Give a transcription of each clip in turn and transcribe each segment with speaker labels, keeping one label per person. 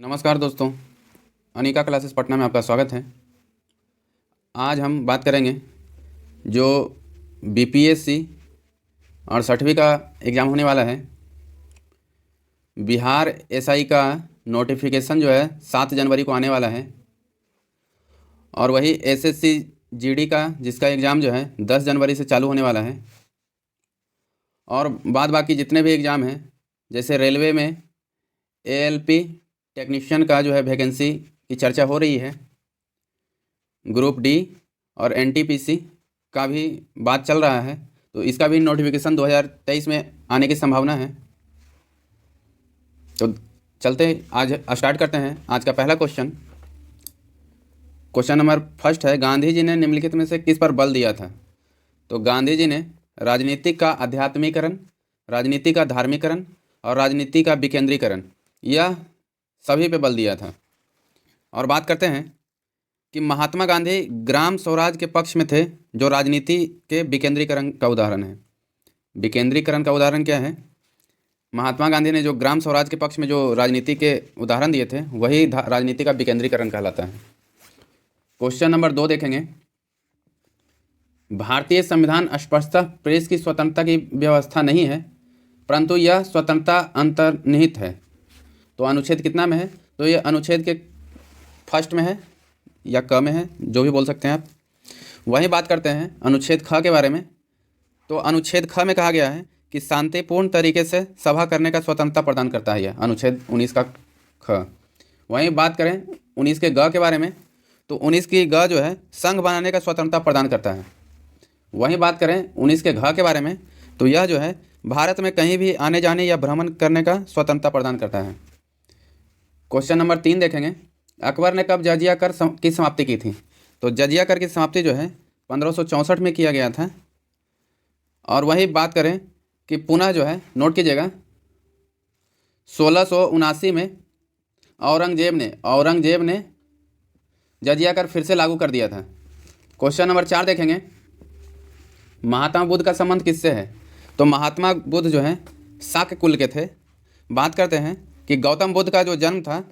Speaker 1: नमस्कार दोस्तों, अनिका क्लासेस पटना में आपका स्वागत है। आज हम बात करेंगे जो बीपीएससी 68वीं का एग्ज़ाम होने वाला है। बिहार एसआई का नोटिफिकेशन जो है 7 जनवरी को आने वाला है और वही एसएससी जीडी का जिसका एग्ज़ाम जो है 10 जनवरी से चालू होने वाला है। और बाद बाकी जितने भी एग्ज़ाम हैं, जैसे रेलवे में एएलपी टेक्नीशियन का जो है वैकेंसी की चर्चा हो रही है, ग्रुप डी और एनटीपीसी का भी बात चल रहा है, तो इसका भी नोटिफिकेशन 2023 में आने की संभावना है। तो चलते आज स्टार्ट करते हैं। आज का पहला क्वेश्चन नंबर फर्स्ट है, गांधी जी ने निम्नलिखित में से किस पर बल दिया था? तो गांधी जी ने राजनीति का आध्यात्मिकरण, राजनीति का धार्मिकरण और राजनीति का विकेंद्रीकरण, यह सभी पे बल दिया था। और बात करते हैं कि महात्मा गांधी ग्राम स्वराज के पक्ष में थे, जो राजनीति के विकेंद्रीकरण का उदाहरण है। विकेंद्रीकरण का उदाहरण क्या है? महात्मा गांधी ने जो ग्राम स्वराज के पक्ष में जो राजनीति के उदाहरण दिए थे, वही राजनीति का विकेंद्रीकरण कहलाता है। क्वेश्चन नंबर 2 देखेंगे। भारतीय संविधान स्पष्टतः प्रेस की स्वतंत्रता की व्यवस्था नहीं है, परंतु यह स्वतंत्रता अंतर्निहित है। तो अनुच्छेद कितना में है? तो ये अनुच्छेद के फर्स्ट में है या क में है, जो भी बोल सकते हैं आप। वही बात करते हैं अनुच्छेद ख के बारे में। तो अनुच्छेद ख में कहा गया है कि शांतिपूर्ण तरीके से सभा करने का स्वतंत्रता प्रदान करता है, यह अनुच्छेद 19 का ख। वहीं बात करें 19 के ग के बारे में, तो 19 की ग जो है संघ बनाने का स्वतंत्रता प्रदान करता है। वहीं बात करें 19 के घ के बारे में, तो यह जो है भारत में कहीं भी आने जाने या भ्रमण करने का स्वतंत्रता प्रदान करता है। क्वेश्चन नंबर 3 देखेंगे। अकबर ने कब जजिया कर की समाप्ति की थी? तो जजिया कर की समाप्ति जो है 1564 में किया गया था। और वही बात करें कि पुनः जो है, नोट कीजिएगा, 1679 में औरंगजेब ने जजिया कर फिर से लागू कर दिया था। क्वेश्चन नंबर 4 देखेंगे। महात्मा बुद्ध का संबंध किससे है? तो महात्मा बुद्ध जो है शाक्य कुल के थे। बात करते हैं कि गौतम बुद्ध का जो जन्म था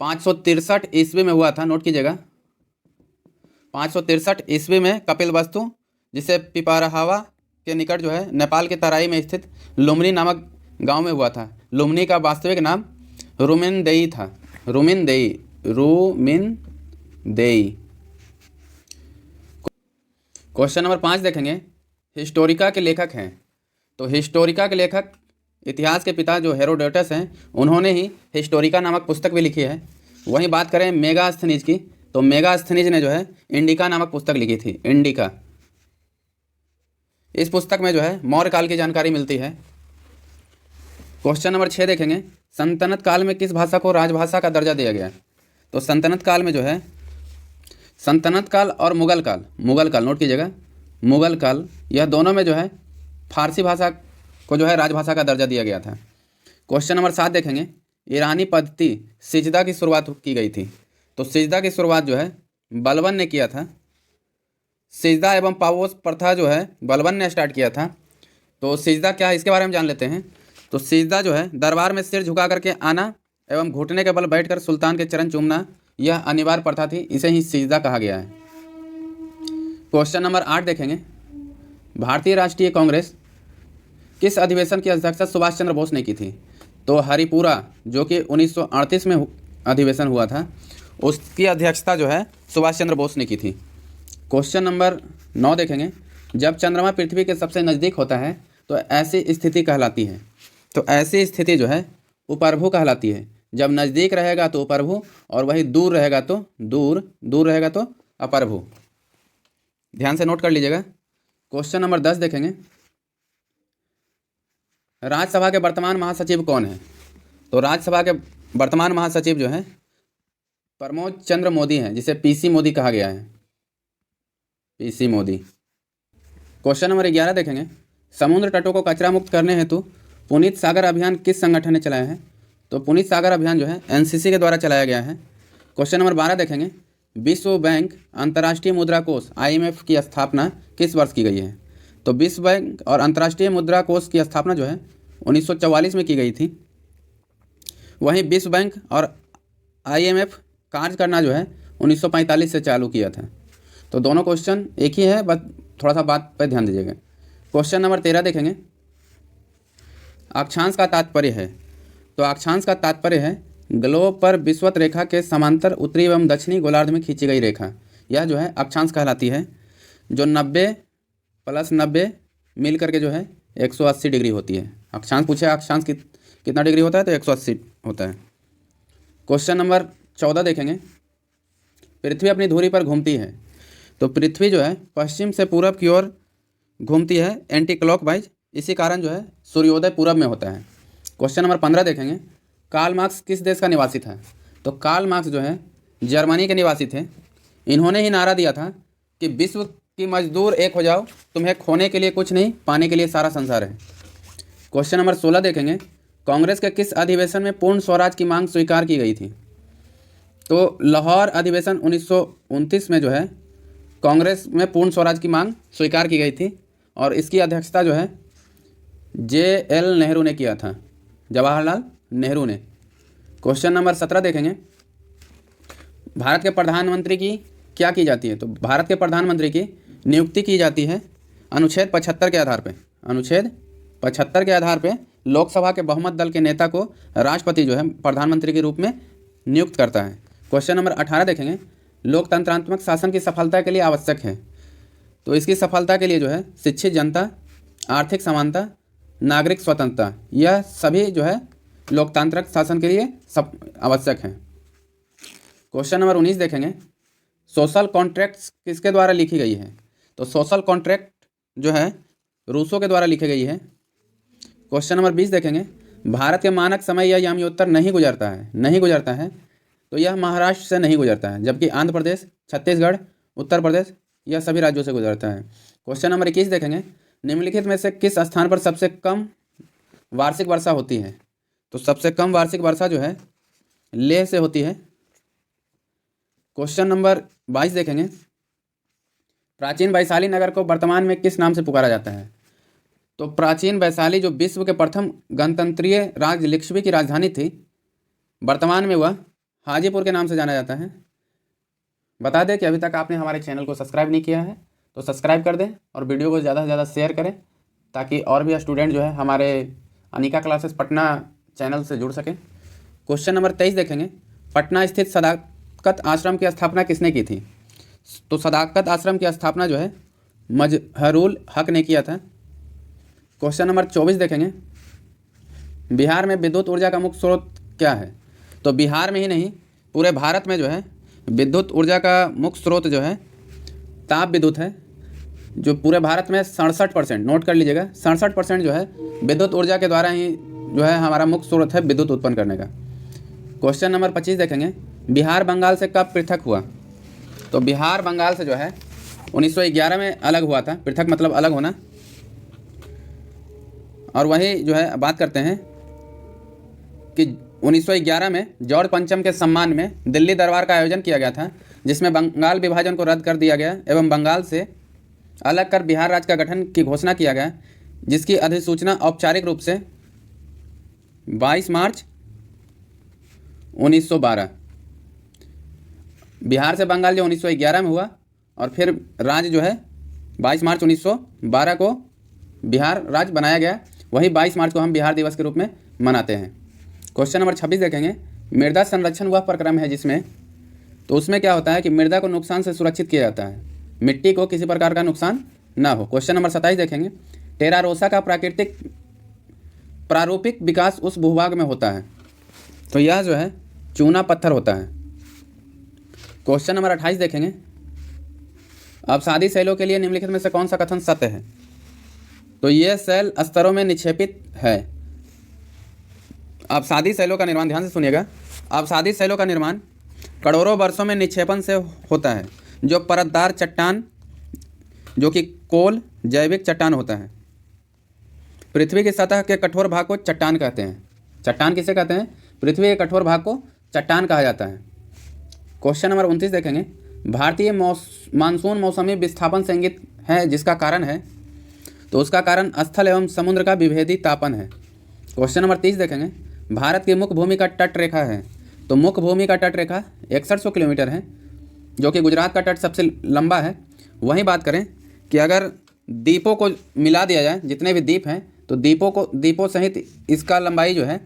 Speaker 1: 563 ईस्वी में हुआ था। नोट कीजिएगा, 563 ईस्वी में कपिलवस्तु, जिसे पिपाराहावा के निकट जो है नेपाल के तराई में स्थित लुम्बिनी नामक गांव में हुआ था। लुम्बिनी का वास्तविक नाम रुमिनदेई था। रुमिनदेई। क्वेश्चन नंबर 5 देखेंगे। हिस्टोरिका के लेखक हैं। तो हिस्टोरिका के लेखक, इतिहास के पिता जो हेरोडोटस हैं, उन्होंने ही हिस्टोरिका नामक पुस्तक भी लिखी है। वहीं बात करें मेगास्थनीज की, तो मेगास्थनीज ने जो है इंडिका नामक पुस्तक लिखी थी। इंडिका। इस पुस्तक में जो है मौर्य काल की जानकारी मिलती है। क्वेश्चन नंबर 6 देखेंगे। सल्तनत काल में किस भाषा को राजभाषा का दर्जा दिया गया? तो सल्तनत काल में जो है, सल्तनत काल और मुगल काल, नोट कीजिएगा, मुगल काल, यह दोनों में जो है फारसी भाषा को जो है राजभाषा का दर्जा दिया गया था। क्वेश्चन नंबर 7 देखेंगे। ईरानी पद्धति सिजदा की शुरुआत की गई थी। तो सिजदा की शुरुआत जो है बलबन ने किया था। सिजदा एवं पापोस प्रथा जो है बलबन ने स्टार्ट किया था। तो सिजदा क्या है, इसके बारे में जान लेते हैं। तो सिजदा जो है दरबार में सिर झुका करके आना एवं घुटने के बल बैठकर सुल्तान के चरण चूमना, यह अनिवार्य प्रथा थी। इसे ही सिजदा कहा गया है। क्वेश्चन नंबर 8 देखेंगे। भारतीय राष्ट्रीय कांग्रेस किस अधिवेशन की अध्यक्षता सुभाष चंद्र बोस ने की थी? तो हरिपुरा, जो कि 1938 में अधिवेशन हुआ था, उसकी अध्यक्षता जो है सुभाष चंद्र बोस ने की थी। क्वेश्चन नंबर 9 देखेंगे। जब चंद्रमा पृथ्वी के सबसे नज़दीक होता है तो ऐसी स्थिति कहलाती है? तो ऐसी स्थिति जो है उपर्भु कहलाती है। जब नज़दीक रहेगा तो उपर्भु, और वही दूर रहेगा तो रहेगा तो अपर्भु। ध्यान से नोट कर लीजिएगा। क्वेश्चन नंबर 10 देखेंगे। राज्यसभा के वर्तमान महासचिव कौन है? तो राज्यसभा के वर्तमान महासचिव जो है प्रमोद चंद्र मोदी हैं, जिसे पीसी मोदी कहा गया है। पीसी मोदी। क्वेश्चन नंबर 11 देखेंगे। समुद्र तटों को कचरा मुक्त करने हेतु पुनीत सागर अभियान किस संगठन ने चलाया है? तो पुनीत सागर अभियान जो है एनसीसी के द्वारा चलाया गया है। क्वेश्चन नंबर 12 देखेंगे। विश्व बैंक अंतर्राष्ट्रीय मुद्रा कोष IMF की स्थापना किस वर्ष की गई है? तो विश्व बैंक और अंतर्राष्ट्रीय मुद्रा कोष की स्थापना जो है 1944 में की गई थी। वहीं विश्व बैंक और IMF कार्य करना जो है 1945 से चालू किया था। तो दोनों क्वेश्चन एक ही है, बस थोड़ा सा बात पर ध्यान दीजिएगा। क्वेश्चन नंबर 13 देखेंगे, अक्षांश का तात्पर्य है। तो अक्षांश का तात्पर्य है ग्लोब पर विषुवत रेखा के समांतर उत्तरी एवं दक्षिणी गोलार्ध में खींची गई रेखा, यह जो है अक्षांश कहलाती है, जो 90 + 90 मिल करके जो है 180 डिग्री होती है। अक्षांश पूछे, अक्षांश कितना डिग्री होता है, तो 180 होता है। क्वेश्चन नंबर 14 देखेंगे, पृथ्वी अपनी धुरी पर घूमती है। तो पृथ्वी जो है पश्चिम से पूरब की ओर घूमती है एंटी क्लॉकवाइज, इसी कारण जो है सूर्योदय पूरब में होता है। क्वेश्चन नंबर 15 देखेंगे, कार्ल मार्क्स किस देश का निवासी था। तो कार्ल मार्क्स जो है जर्मनी के निवासी थे। इन्होंने ही नारा दिया था कि विश्व की मजदूर एक हो जाओ, तुम्हें खोने के लिए कुछ नहीं, पाने के लिए सारा संसार है। क्वेश्चन नंबर 16 देखेंगे, कांग्रेस के किस अधिवेशन में पूर्ण स्वराज की मांग स्वीकार की गई थी। तो लाहौर अधिवेशन 1929 में जो है कांग्रेस में पूर्ण स्वराज की मांग स्वीकार की गई थी, और इसकी अध्यक्षता जो है JL नेहरू ने किया था, जवाहरलाल नेहरू ने। क्वेश्चन नंबर 17 देखेंगे, भारत के प्रधानमंत्री की क्या की जाती है। तो भारत के प्रधानमंत्री की नियुक्ति की जाती है अनुच्छेद 75 के आधार पे। अनुच्छेद 75 के आधार पे लोकसभा के बहुमत दल के नेता को राष्ट्रपति जो है प्रधानमंत्री के रूप में नियुक्त करता है। क्वेश्चन नंबर 18 देखेंगे, लोकतंत्रात्मक शासन की सफलता के लिए आवश्यक है। तो इसकी सफलता के लिए जो है शिक्षित जनता, आर्थिक समानता, नागरिक स्वतंत्रता, यह सभी जो है लोकतांत्रिक शासन के लिए सब आवश्यक हैं। क्वेश्चन नंबर 19 देखेंगे, सोशल कॉन्ट्रैक्ट्स किसके द्वारा लिखी गई है। तो सोशल कॉन्ट्रैक्ट जो है रूसो के द्वारा लिखी गई है। क्वेश्चन नंबर 20 देखेंगे, भारत के मानक समय या याम्योत्तर नहीं गुजरता है। तो यह महाराष्ट्र से नहीं गुजरता है, जबकि आंध्र प्रदेश, छत्तीसगढ़, उत्तर प्रदेश, यह सभी राज्यों से गुजरता है। क्वेश्चन नंबर 21 देखेंगे, निम्नलिखित में से किस स्थान पर सबसे कम वार्षिक वर्षा होती है। तो सबसे कम वार्षिक वर्षा जो है लेह से होती है। क्वेश्चन नंबर 22 देखेंगे, प्राचीन वैशाली नगर को वर्तमान में किस नाम से पुकारा जाता है। तो प्राचीन वैशाली जो विश्व के प्रथम गणतंत्रीय राज्य लिच्छवी की राजधानी थी, वर्तमान में वह हाजीपुर के नाम से जाना जाता है। बता दें कि अभी तक आपने हमारे चैनल को सब्सक्राइब नहीं किया है तो सब्सक्राइब कर दें और वीडियो को ज़्यादा से ज़्यादा शेयर करें, ताकि और भी स्टूडेंट जो है हमारे अनिका क्लासेस पटना चैनल से जुड़ सकें। क्वेश्चन नंबर 23 देखेंगे, पटना स्थित सदाकत आश्रम की स्थापना किसने की थी। तो सदाकत आश्रम की स्थापना जो है मजहरुल हक ने किया था। क्वेश्चन नंबर 24 देखेंगे, बिहार में विद्युत ऊर्जा का मुख्य स्रोत क्या है। तो बिहार में ही नहीं, पूरे भारत में जो है विद्युत ऊर्जा का मुख्य स्रोत जो है ताप विद्युत है, जो पूरे भारत में 67%, नोट कर लीजिएगा, 67% जो है विद्युत ऊर्जा के द्वारा ही जो है हमारा मुख्य स्रोत है विद्युत उत्पन्न करने का। क्वेश्चन नंबर 25 देखेंगे, बिहार बंगाल से कब पृथक हुआ। तो बिहार बंगाल से जो है 1911 में अलग हुआ था। पृथक मतलब अलग होना। और वही जो है बात करते हैं कि 1911 में जॉर्ज पंचम के सम्मान में दिल्ली दरबार का आयोजन किया गया था, जिसमें बंगाल विभाजन को रद्द कर दिया गया एवं बंगाल से अलग कर बिहार राज्य का गठन की घोषणा किया गया, जिसकी अधिसूचना औपचारिक रूप से 22 मार्च 1912, बिहार से बंगाल जो 1911 में हुआ, और फिर राज्य जो है 22 मार्च 1912 को बिहार राज्य बनाया गया। वही 22 मार्च को हम बिहार दिवस के रूप में मनाते हैं। क्वेश्चन नंबर 26 देखेंगे, मृदा संरक्षण वह प्रक्रम है जिसमें, तो उसमें क्या होता है कि मृदा को नुकसान से सुरक्षित किया जाता है, मिट्टी को किसी प्रकार का नुकसान ना हो। क्वेश्चन नंबर 27 देखेंगे, टेरा रोसा का प्रारूपिक विकास उस भूभाग में होता है। तो यह जो है चूना पत्थर होता है। क्वेश्चन नंबर 28 देखेंगे, अवसादी शैलों के लिए निम्नलिखित में से कौन सा कथन सत्य है। तो यह शैल स्तरों में निक्षेपित है। अवसादी शैलों का निर्माण, ध्यान से सुनिएगा, अवसादी शैलों का निर्माण करोड़ों वर्षों में निक्षेपण से होता है, जो परतदार चट्टान, जो कि कोल जैविक चट्टान होता है। पृथ्वी की सतह के कठोर भाग को चट्टान कहते हैं। चट्टान किसे कहते हैं? पृथ्वी के कठोर भाग को चट्टान कहा जाता है। क्वेश्चन नंबर 29 देखेंगे, भारतीय मानसून मौसमी विस्थापन से इंगित है, जिसका कारण है, तो उसका कारण स्थल एवं समुद्र का विभेदी तापन है। क्वेश्चन नंबर 30 देखेंगे, भारत की मुख्य भूमि का तट रेखा है, तो मुख्य भूमि का तट रेखा 6100 किलोमीटर है, जो कि गुजरात का तट सबसे लंबा है। वहीं बात करें कि अगर द्वीपों को मिला दिया जाए, जितने भी द्वीप हैं, तो द्वीपों सहित इसका लंबाई जो है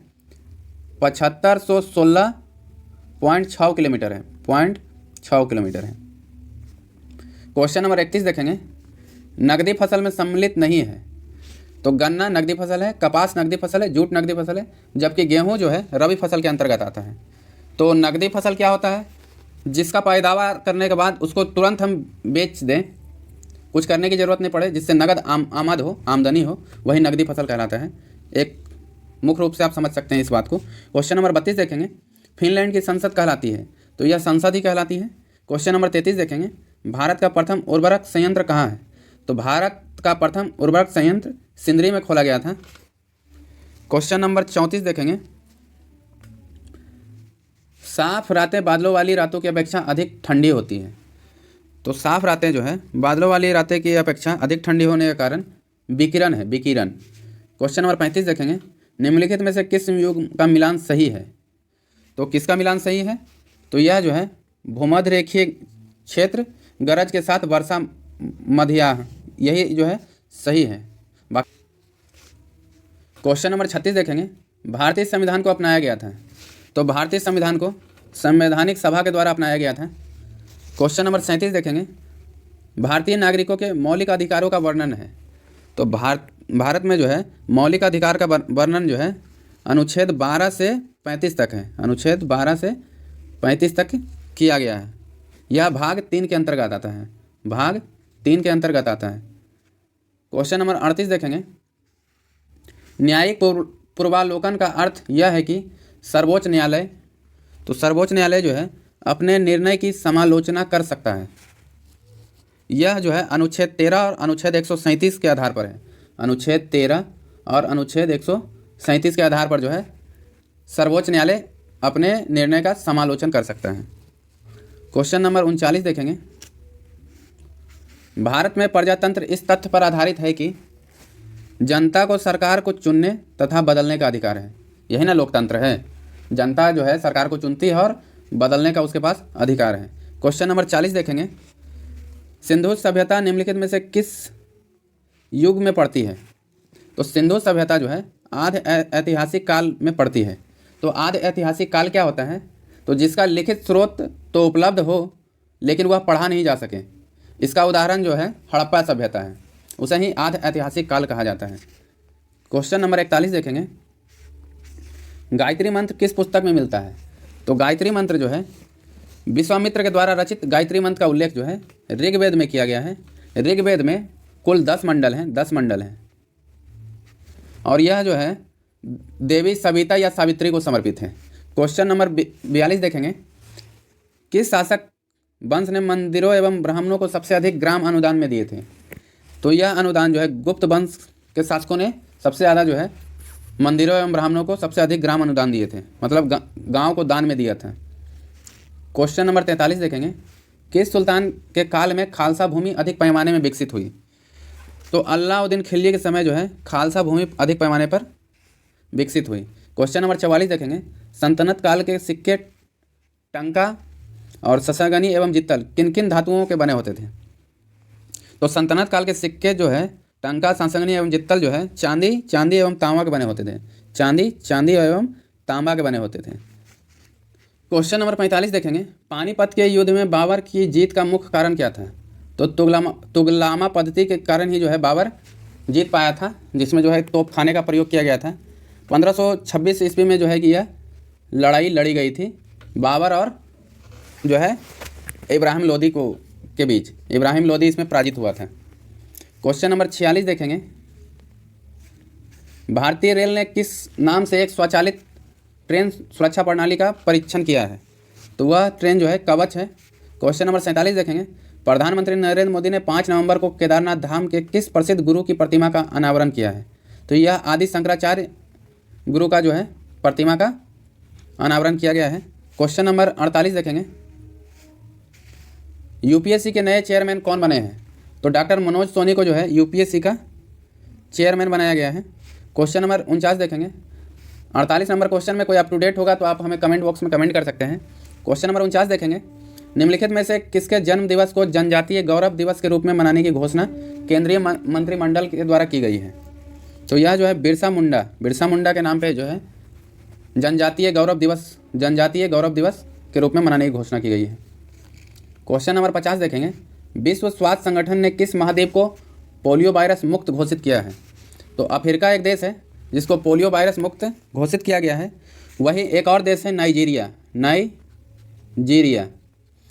Speaker 1: 7516.6 किलोमीटर है, 0.6 किलोमीटर है। क्वेश्चन नंबर 31 देखेंगे, नकदी फसल में सम्मिलित नहीं है। तो गन्ना नकदी फसल है, कपास नकदी फसल है, जूट नकदी फसल है, जबकि गेहूं जो है रबी फसल के अंतर्गत आता है। तो नकदी फसल क्या होता है? जिसका पैदावार करने के बाद उसको तुरंत हम बेच दें, कुछ करने की ज़रूरत नहीं पड़े, जिससे नगद आमदनी हो, वही नकदी फसल कहलाता है। एक मुख्य रूप से आप समझ सकते हैं इस बात को। क्वेश्चन नंबर 32 देखेंगे, फिनलैंड की संसद कहलाती है, तो यह संसद ही कहलाती है। क्वेश्चन नंबर 33 देखेंगे, भारत का प्रथम उर्वरक संयंत्र कहाँ है? तो भारत का प्रथम उर्वरक संयंत्र सिंदरी में खोला गया था। क्वेश्चन नंबर 34 देखेंगे, साफ रातें बादलों वाली रातों की अपेक्षा अधिक ठंडी होती हैं। तो साफ रातें जो है बादलों वाली रातें की अपेक्षा अधिक ठंडी होने के कारण विकिरण है, विकिरण। क्वेश्चन नंबर 35 देखेंगे, निम्नलिखित में से किस युग का मिलान सही है? तो किसका मिलान सही है? तो यह जो है भूमध्य रेखीय क्षेत्र गरज के साथ वर्षा मध्याह्न, यही जो है सही है। क्वेश्चन नंबर 36 देखेंगे, भारतीय संविधान को अपनाया गया था। तो भारतीय संविधान को संवैधानिक सभा के द्वारा अपनाया गया था। क्वेश्चन नंबर 37 देखेंगे, भारतीय नागरिकों के मौलिक अधिकारों का वर्णन है। तो भारत में जो है मौलिक अधिकार का वर्णन जो है अनुच्छेद 12 से 35 तक है, अनुच्छेद 12 से 35 तक किया गया है। यह भाग 3 के अंतर्गत आता है, भाग 3 के अंतर्गत आता है। क्वेश्चन नंबर 38 देखेंगे, न्यायिक पूर्वालोकन का अर्थ यह है कि सर्वोच्च न्यायालय, तो सर्वोच्च न्यायालय जो है अपने निर्णय की समालोचना कर सकता है। यह जो है अनुच्छेद 13 और अनुच्छेद 137 के आधार पर है, अनुच्छेद 13 और अनुच्छेद 137 के आधार पर जो है सर्वोच्च न्यायालय अपने निर्णय का समालोचन कर सकता है। क्वेश्चन नंबर 39 देखेंगे, भारत में प्रजातंत्र इस तथ्य पर आधारित है कि जनता को सरकार को चुनने तथा बदलने का अधिकार है। यही ना लोकतंत्र है, जनता जो है सरकार को चुनती है और बदलने का उसके पास अधिकार है। क्वेश्चन नंबर 40 देखेंगे, सिंधु सभ्यता निम्नलिखित में से किस युग में पड़ती है? तो सिंधु सभ्यता जो है आद्य ऐतिहासिक काल में पड़ती है। तो आद्य ऐतिहासिक काल क्या होता है? तो जिसका लिखित स्रोत तो उपलब्ध हो लेकिन वह पढ़ा नहीं जा सके। इसका उदाहरण जो है हड़प्पा सभ्यता है, उसे ही आद्य ऐतिहासिक काल कहा जाता है। क्वेश्चन नंबर 41 देखेंगे, गायत्री मंत्र किस पुस्तक में मिलता है? तो गायत्री मंत्र जो है विश्वामित्र के द्वारा रचित गायत्री मंत्र का उल्लेख जो है ऋग्वेद में किया गया है। ऋग्वेद में कुल 10 मंडल हैं, 10 मंडल हैं, और यह जो है देवी सविता या सावित्री को समर्पित है। क्वेश्चन नंबर 42 देखेंगे, किस शासक वंश ने मंदिरों एवं ब्राह्मणों को सबसे अधिक ग्राम अनुदान में दिए थे? तो यह अनुदान जो है गुप्त वंश के शासकों ने सबसे ज़्यादा जो है मंदिरों एवं ब्राह्मणों को सबसे अधिक ग्राम अनुदान दिए थे, मतलब गांव को दान में दिया था। क्वेश्चन नंबर 43 देखेंगे, किस सुल्तान के काल में खालसा भूमि अधिक पैमाने में विकसित हुई? तो अलाउद्दीन खिलजी के समय जो है खालसा भूमि अधिक पैमाने पर विकसित हुई। क्वेश्चन नंबर 44 देखेंगे, सल्तनत काल के सिक्के टंका और ससागनी एवं जित्तल किन किन धातुओं के बने होते थे? तो सल्तनत काल के सिक्के जो है टंका, सांसगनी एवं जित्तल जो है चांदी एवं तांबा के बने होते थे, चांदी एवं तांबा के बने होते थे। क्वेश्चन नंबर 45 देखेंगे, पानीपत के युद्ध में बाबर की जीत का मुख्य कारण क्या था? तो तुगलामा पद्धति के कारण ही जो है बाबर जीत पाया था, जिसमें जो है तोप खाने का प्रयोग किया गया था। 1526 ईस्वी में जो है कि यह लड़ाई लड़ी गई थी बाबर और जो है इब्राहिम लोदी के बीच। इब्राहिम लोदी इसमें पराजित हुआ था। क्वेश्चन नंबर 46 देखेंगे, भारतीय रेल ने किस नाम से एक स्वचालित ट्रेन सुरक्षा प्रणाली का परीक्षण किया है? तो वह ट्रेन जो है कवच है। क्वेश्चन नंबर 47 देखेंगे, प्रधानमंत्री नरेंद्र मोदी ने 5 नवंबर को केदारनाथ धाम के किस प्रसिद्ध गुरु की प्रतिमा का अनावरण किया है? तो यह आदि शंकराचार्य गुरु का जो है प्रतिमा का अनावरण किया गया है। क्वेश्चन नंबर 48 देखेंगे, यूपीएससी के नए चेयरमैन कौन बने हैं? तो डॉक्टर मनोज सोनी को जो है यूपीएससी का चेयरमैन बनाया गया है। क्वेश्चन नंबर 49 देखेंगे, 48 नंबर क्वेश्चन में कोई अप टू डेट होगा तो आप हमें कमेंट बॉक्स में कमेंट कर सकते हैं। क्वेश्चन नंबर 49 देखेंगे, निम्नलिखित में से किसके जन्म दिवस को जनजातीय गौरव दिवस के रूप में मनाने की घोषणा केंद्रीय मंत्रिमंडल के द्वारा की गई है? तो यह जो है बिरसा मुंडा के नाम पे जो है जनजातीय गौरव दिवस के रूप में मनाने की घोषणा की गई है। क्वेश्चन नंबर 50 देखेंगे, विश्व स्वास्थ्य संगठन ने किस महाद्वीप को पोलियो वायरस मुक्त घोषित किया है? तो अफ्रीका एक देश है जिसको पोलियो वायरस मुक्त घोषित किया गया है। वही एक और देश है नाइजीरिया,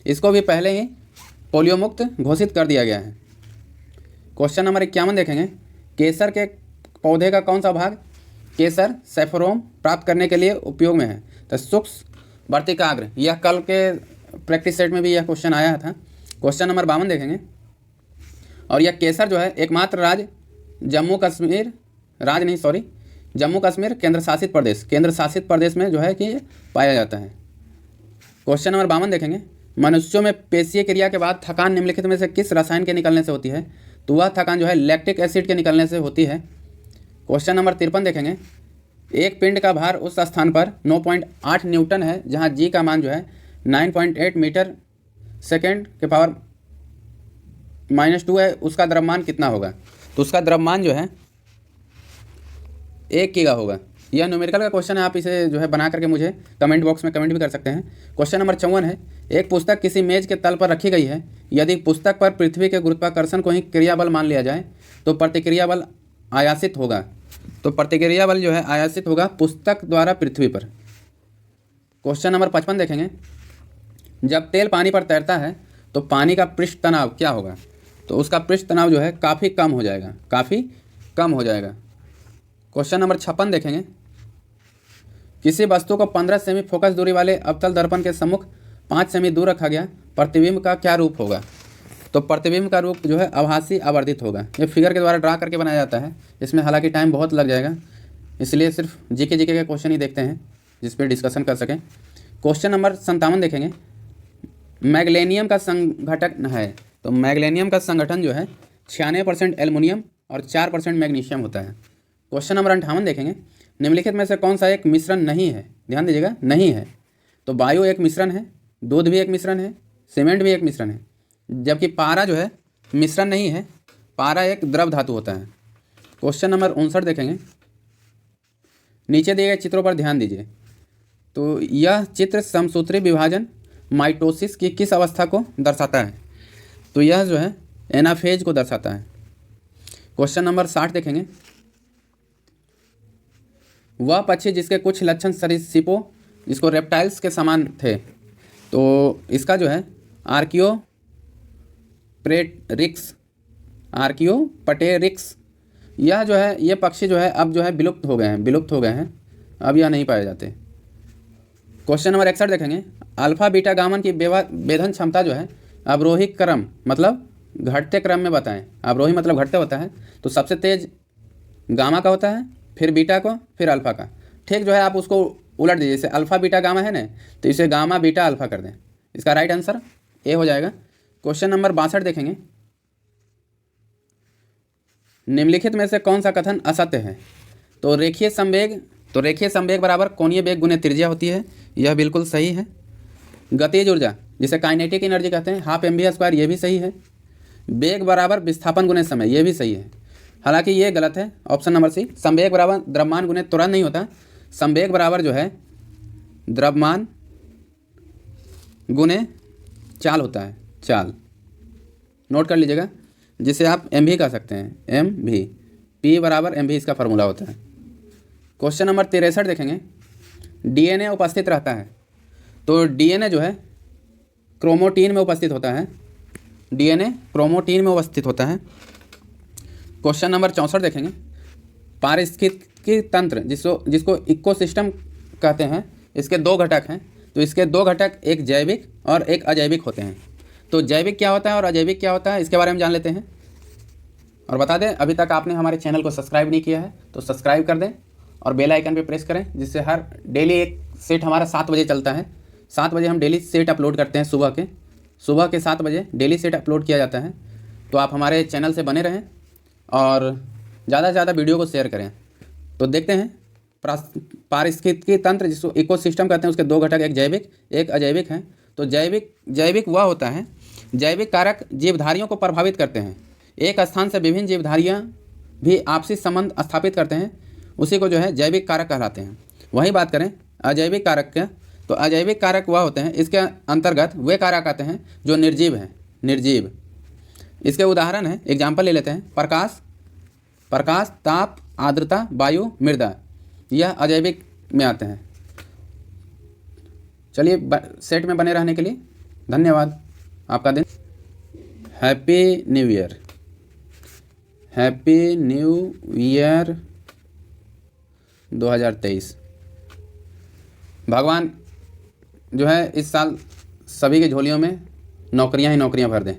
Speaker 1: इसको भी पहले ही पोलियो मुक्त घोषित कर दिया गया है। क्वेश्चन नंबर 51 देखेंगे, केसर के पौधे का कौन सा भाग केसर सैफरोम प्राप्त करने के लिए उपयोग में है? तो सूक्ष्म वर्तिकाग्र, यह कल के प्रैक्टिस सेट में भी यह क्वेश्चन आया था। क्वेश्चन नंबर 52 देखेंगे, और यह केसर जो है एकमात्र राज्य जम्मू कश्मीर केंद्र शासित प्रदेश में जो है कि पाया जाता है। क्वेश्चन नंबर 52 देखेंगे, मनुष्यों में पेशीय क्रिया के बाद थकान निम्नलिखित में से किस रसायन के निकलने से होती है? तो वह थकान जो है लैक्टिक एसिड के निकलने से होती है। क्वेश्चन नंबर 53 देखेंगे, एक पिंड का भार उस स्थान पर 9.8 न्यूटन है जहां जी का मान जो है 9.8 मीटर सेकेंड के पावर -2 है, उसका द्रव्यमान कितना होगा? तो उसका द्रव्यमान जो है 1 गीगा होगा। यह न्यूमेरिकल का क्वेश्चन है, आप इसे जो है बना करके मुझे कमेंट बॉक्स में कमेंट भी कर सकते हैं। क्वेश्चन नंबर 54 है, एक पुस्तक किसी मेज के तल पर रखी गई है, यदि पुस्तक पर पृथ्वी के गुरुत्वाकर्षण को ही क्रियाबल मान लिया जाए तो प्रतिक्रिया बल आयासित होगा पुस्तक द्वारा पृथ्वी पर। क्वेश्चन नंबर 55 देखेंगे, जब तेल पानी पर तैरता है तो पानी का पृष्ठ तनाव क्या होगा? तो उसका पृष्ठ तनाव जो है काफ़ी कम हो जाएगा। क्वेश्चन नंबर 56 देखेंगे, किसी वस्तु को 15 सेमी फोकस दूरी वाले अवतल दर्पण के सम्मुख 5 सेमी दूर रखा गया, प्रतिबिंब का क्या रूप होगा? तो प्रतिबिंब का रूप जो है आभासी आवर्धित होगा। ये फिगर के द्वारा ड्रा करके बनाया जाता है, इसमें हालांकि टाइम बहुत लग जाएगा, इसलिए सिर्फ जीके के क्वेश्चन ही देखते हैं जिस पर डिस्कशन कर सकें। क्वेश्चन नंबर 57 देखेंगे, मैग्नीशियम का संघटक है। तो मैग्नीशियम का संगठन जो है 96% एल्युमिनियम और 4% मैग्नीशियम होता है। क्वेश्चन नंबर 58 देखेंगे, निम्नलिखित में से कौन सा एक मिश्रण नहीं है? ध्यान दीजिएगा, नहीं है। तो वायु एक मिश्रण है, दूध भी एक मिश्रण है, सीमेंट भी एक मिश्रण है, जबकि पारा जो है मिश्रण नहीं है, पारा एक द्रव धातु होता है। क्वेश्चन नंबर 59 देखेंगे, नीचे दिए गए चित्रों पर ध्यान दीजिए। तो यह चित्र समसूत्री विभाजन माइटोसिस की किस अवस्था को दर्शाता है? तो यह जो है एनाफेज को दर्शाता है। क्वेश्चन नंबर 60 देखेंगे, वह पक्षी जिसके कुछ लक्षण सरीसृपों जिसको रेप्टाइल्स के समान थे, तो इसका जो है आर्कियोपटेरिक्स, यह जो है ये पक्षी जो है अब जो है विलुप्त हो गए हैं, अब यह नहीं पाए जाते। क्वेश्चन नंबर 61 देखेंगे, अल्फा बीटा गामन की वेधन क्षमता जो है अवरोही क्रम मतलब घटते क्रम में बताएं। अवरोही मतलब घटते होता है, तो सबसे तेज गामा का होता है, फिर बीटा को, फिर अल्फा का। ठीक जो है आप उसको उलट दीजिए, जैसे अल्फा बीटा गामा है ना, तो इसे गामा बीटा अल्फा कर दें। इसका राइट आंसर ए हो जाएगा। क्वेश्चन नंबर 62 देखेंगे, निम्नलिखित में से कौन सा कथन असत्य है? तो रेखीय संवेग बराबर कोणीय वेग गुने त्रिज्या होती है, यह बिल्कुल सही है। गतिज ऊर्जा जिसे काइनेटिक एनर्जी कहते हैं, ½ mv², ये भी सही है। वेग बराबर विस्थापन गुने समय, ये भी सही है। हालांकि ये गलत है, ऑप्शन नंबर सी। संवेग बराबर द्रव्यमान गुने त्वरण नहीं होता, संवेग बराबर जो है द्रव्यमान गुने चाल होता है, चाल। नोट कर लीजिएगा, जिसे आप एम भी कह सकते हैं, mv, p बराबर mv इसका फार्मूला होता है। क्वेश्चन नंबर 63 देखेंगे, डीएनए उपस्थित रहता है। तो डीएनए जो है क्रोमोटीन में उपस्थित होता है, डीएनए क्रोमोटीन में उपस्थित होता है। क्वेश्चन नंबर 64 देखेंगे, पारिस्थितिकी तंत्र जिसको इकोसिस्टम कहते हैं, इसके 2 घटक हैं। तो इसके 2 घटक एक जैविक और एक अजैविक होते हैं। तो जैविक क्या होता है और अजैविक क्या होता है, इसके बारे में जान लेते हैं। और बता दें, अभी तक आपने हमारे चैनल को सब्सक्राइब नहीं किया है तो सब्सक्राइब कर दें और बेल आइकन पे प्रेस करें, जिससे हर डेली एक सेट हमारा 7 बजे चलता है। 7 बजे हम डेली सेट अपलोड करते हैं, सुबह के 7 बजे डेली सेट अपलोड किया जाता है। तो आप हमारे चैनल से बने रहें और ज़्यादा से ज़्यादा वीडियो को शेयर करें। तो देखते हैं पारिस्थितिकी तंत्र जिसको इकोसिस्टम कहते हैं, उसके दो घटक, एक जैविक एक अजैविक हैं। तो जैविक वह होता है, जैविक कारक जीवधारियों को प्रभावित करते हैं। एक स्थान से विभिन्न जीवधारियाँ भी आपसी संबंध स्थापित करते हैं, उसी को जो है जैविक कारक कहलाते हैं। वही बात करें अजैविक कारक का, तो अजैविक कारक वह होते हैं, इसके अंतर्गत वे कारक आते हैं जो निर्जीव हैं, निर्जीव। इसके उदाहरण हैं, एग्जाम्पल ले लेते हैं, प्रकाश, ताप, आर्द्रता, वायु, मृदा, यह अजैविक में आते हैं। चलिए सेट में बने रहने के लिए धन्यवाद। आपका दिन happy new year, happy new year 2023। भगवान जो है इस साल सभी की झोलियों में नौकरियां ही नौकरियां भर दें।